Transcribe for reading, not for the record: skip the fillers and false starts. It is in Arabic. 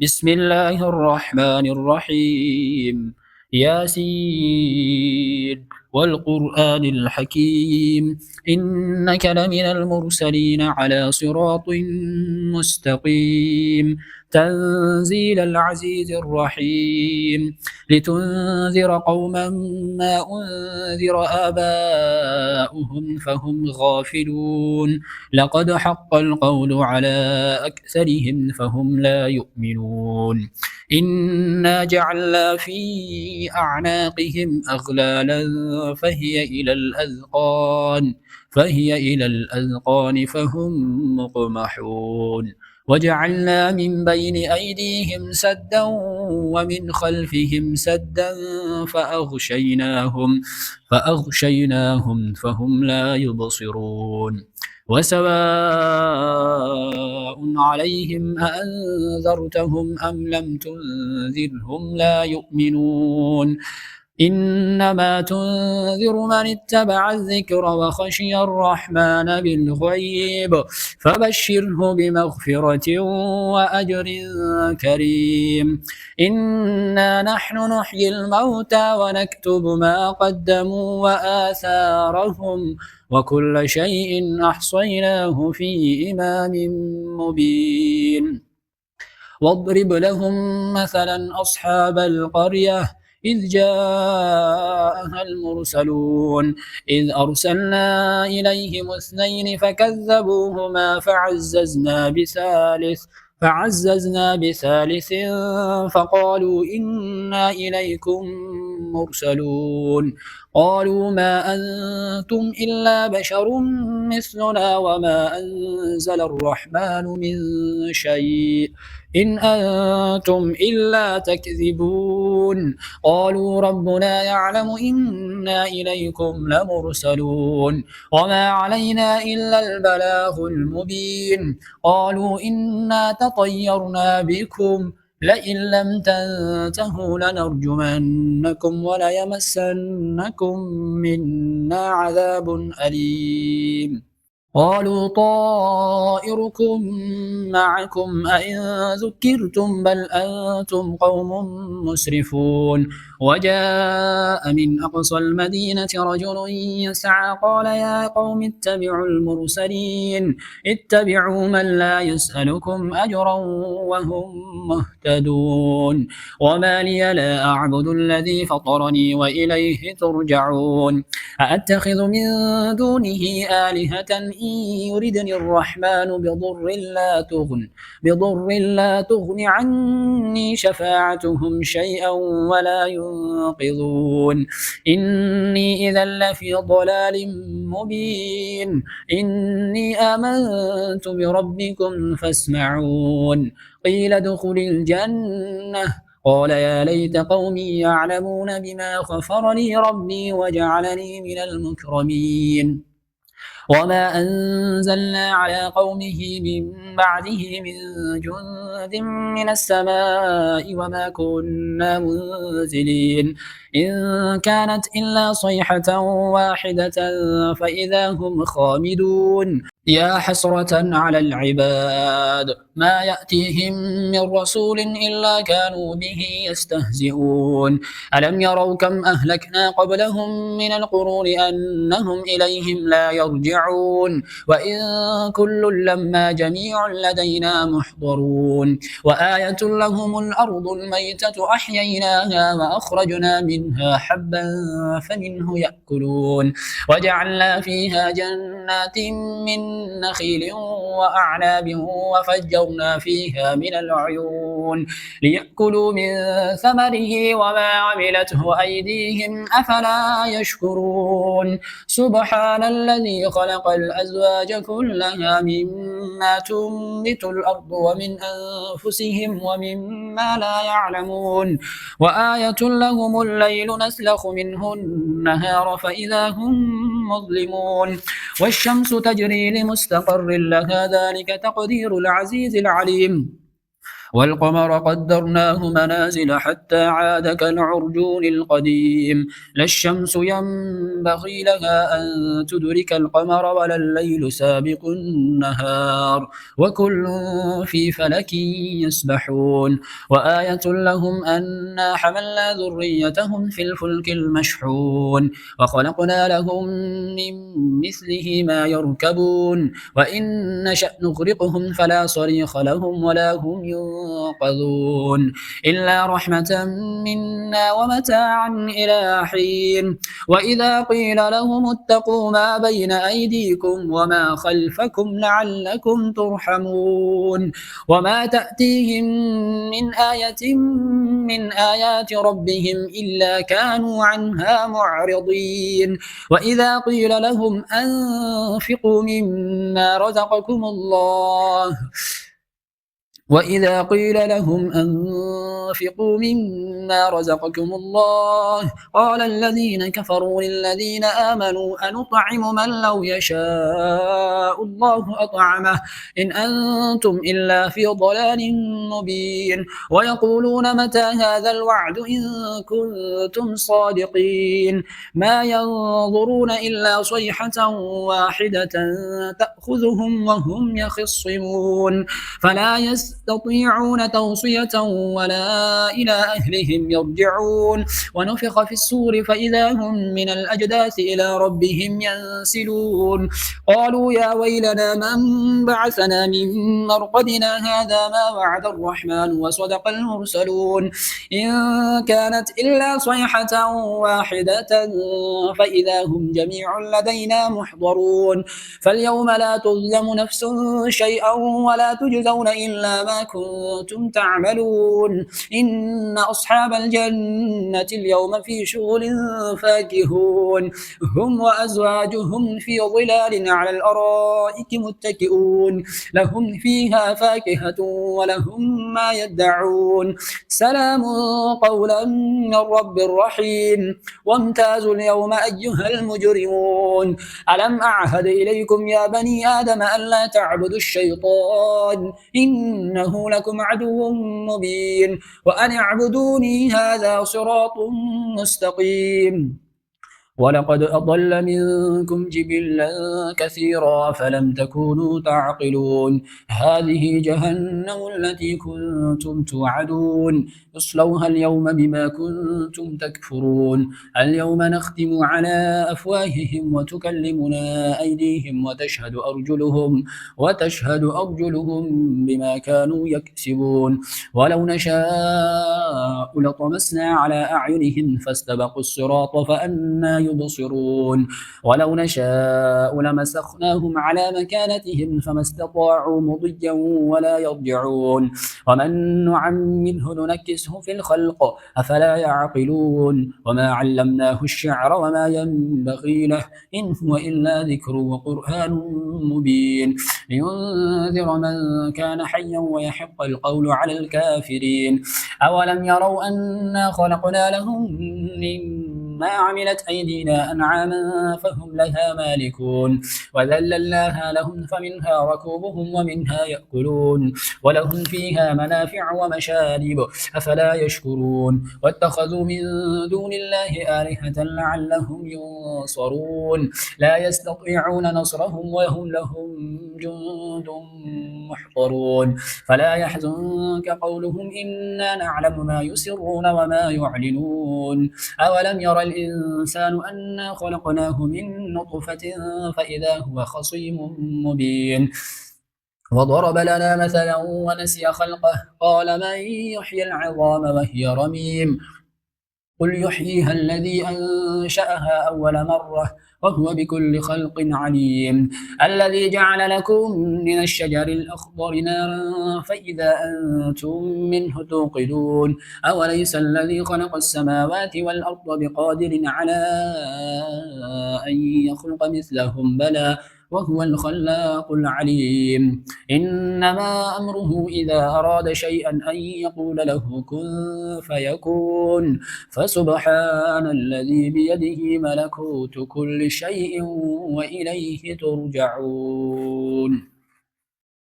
بسم الله الرحمن الرحيم ياسين والقرآن الحكيم إنك لمن المرسلين على صراط مستقيم تنزيل العزيز الرحيم لتنذر قوما ما أنذر آباؤهم فهم غافلون لقد حق القول على أكثرهم فهم لا يؤمنون إنا جعلنا في أعناقهم أغلالا فهي إلى الأذقان فهم مقمحون وجعلنا من بين أيديهم سدا ومن خلفهم سدا فأغشيناهم فهم لا يبصرون وسواء عليهم أأنذرتهم أم لم تنذرهم لا يؤمنون إنما تنذر من اتبع الذكر وخشي الرحمن بالغيب فبشره بمغفرة وأجر كريم إنا نحن نحيي الموتى ونكتب ما قدموا وآثارهم وكل شيء أحصيناه في إمام مبين واضرب لهم مثلا أصحاب القرية إذ جاءها المرسلون إذ أرسلنا إليهم اثنين فكذبوهما فعززنا بثالث فقالوا إنا إليكم مرسلون قالوا ما أنتم إلا بشر مثلنا وما أنزل الرحمن من شيء إن أنتم إلا تكذبون قالوا ربنا يعلم إنا إليكم لمرسلون وما علينا إلا البلاغ المبين قالوا إنا تطيرنا بكم لئن لم تنتهوا لنرجمنكم وليمسنكم منا عذاب أليم قالوا طائركم معكم أئن ذكرتم بل أنتم قوم مسرفون وجاء من أقصى المدينة رجل يسعى قال يا قوم اتبعوا المرسلين اتبعوا من لا يسألكم أجرا وهم مهتدون وما لي لا أعبد الذي فطرني وإليه ترجعون أأتخذ من دونه آلهة إن يردني الرحمن بضر لا تغن عني شفاعتهم شيئا ولا ينقذون إني إذا لفي ضلال مبين إني آمنت بربكم فاسمعون قيل ادخل الجنة قال يا ليت قومي يعلمون بما غفر لي ربي وجعلني من المكرمين وما أنزلنا على قومه من بعده من جند من السماء وما كنا منزلين إن كانت إلا صيحة واحدة فإذا هم خامدون يا حسرة على العباد ما يأتيهم من رسول إلا كانوا به يستهزئون ألم يروا كم أهلكنا قبلهم من القرون أنهم إليهم لا يرجعون وإن كل لما جميع لدينا محضرون وآية لهم الأرض الميتة أحييناها وأخرجنا منها حبا فمنه يأكلون وجعلنا فيها جنات من نخيل وأعناب وفجرنا فيها من العيون ليأكلوا من ثمره وما عملته أيديهم أفلا يشكرون سبحان الذي خلق الأزواج كلها مما تنبت الأرض ومن أنفسهم ومما لا يعلمون وآية لهم الليل نسلخ منه النهار فإذا هم مظلمون والشمس تجري لمستقر لها ذلك تقدير العزيز العليم والقمر قدرناه منازل حتى عاد كالعرجون القديم لا الشمس ينبغي لها أن تدرك القمر ولا الليل سابق النهار وكل في فلك يسبحون وآية لهم أنا حملنا ذريتهم في الفلك المشحون وخلقنا لهم من مثله ما يركبون وإن نشأ نغرقهم فلا صريخ لهم ولا هم ينقذون إلا رحمة منا ومتاعا إلى حين وإذا قيل لهم اتقوا ما بين أيديكم وما خلفكم لعلكم ترحمون وما تأتيهم من آية من آيات ربهم إلا كانوا عنها معرضين وإذا قيل لهم أنفقوا مما رزقكم الله وإذا قيل لهم أنفقوا مما رزقكم الله قال الذين كفروا للذين آمنوا أنطعم من لو يشاء الله أطعمه إن أنتم إلا في ضلال مبين ويقولون متى هذا الوعد إن كنتم صادقين ما ينظرون إلا صيحة واحدة تأخذهم وهم يخصمون فلا يستطيعون توصية ولا إلى أهلهم يرجعون ونفخ في الصور فإذا هم من الأجداث إلى ربهم ينسلون قالوا يا ويلنا من بعثنا من مرقدنا هذا ما وعد الرحمن وصدق المرسلون إن كانت إلا صيحة واحدة فإذا هم جميع لدينا محضرون فاليوم لا تظلم نفس شيئا ولا تجزون إلا ما كنتم تعملون إن أصحاب الجنة اليوم في شغل فاكهون هم وأزواجهم في ظلال على الأرائك متكئون لهم فيها فاكهة ولهم ما يدعون سلام قولا من رب رحيم وامتازوا اليوم أيها المجرمون ألم أعهد إليكم يا بني آدم ألا تعبدوا الشيطان إنه لكم عدو مبين وأن اعبدوني هذا صراط مستقيم ولقد أضل منكم جبلا كثيرا فلم تكونوا تعقلون هذه جهنم التي كنتم توعدون اصلوها اليوم بما كنتم تكفرون اليوم نختم على أفواههم وتكلمنا أيديهم وتشهد أرجلهم بما كانوا يكسبون ولو نشاء لطمسنا على أعينهم فاستبقوا الصراط فأنى يبصرون ولو نشاء لمسخناهم على مكانتهم فما استطاعوا مضيا ولا يرجعون ومن نعمره ننكسه في الخلق أفلا يعقلون وما علمناه الشعر وما ينبغي له إن هو إلا ذكر وقرآن مبين لينذر من كان حيا ويحق القول على الكافرين أولم يروا أنا خلقنا لهم مما عملت أيدينا أنعاما فهم لها مالكون وذللناها لهم فمنها ركوبهم ومنها يأكلون ولهم فيها منافع ومشارب أفلا يشكرون واتخذوا من دون الله آلهة لعلهم ينصرون لا يستطيعون نصرهم وهم لهم جند محضرون فلا يحزنك قولهم إنا نعلم ما يسرون وما يعلنون أولم يرى الإنسان أنا خلقناه من نطفة فإذا هو خصيم مبين وضرب لنا مثلا ونسي خلقه قال من يحيي العظام وهي رميم قل يحييها الذي أنشأها أول مرة وهو بكل خلق عليم الذي جعل لكم من الشجر الأخضر نارا فإذا أنتم منه توقدون أوليس الذي خلق السماوات والأرض بقادر على أن يخلق مثلهم بلى وهو الخلاق العليم إنما أمره إذا أراد شيئا أن يقول له كن فيكون فسبحان الذي بيده ملكوت كل شيء وإليه ترجعون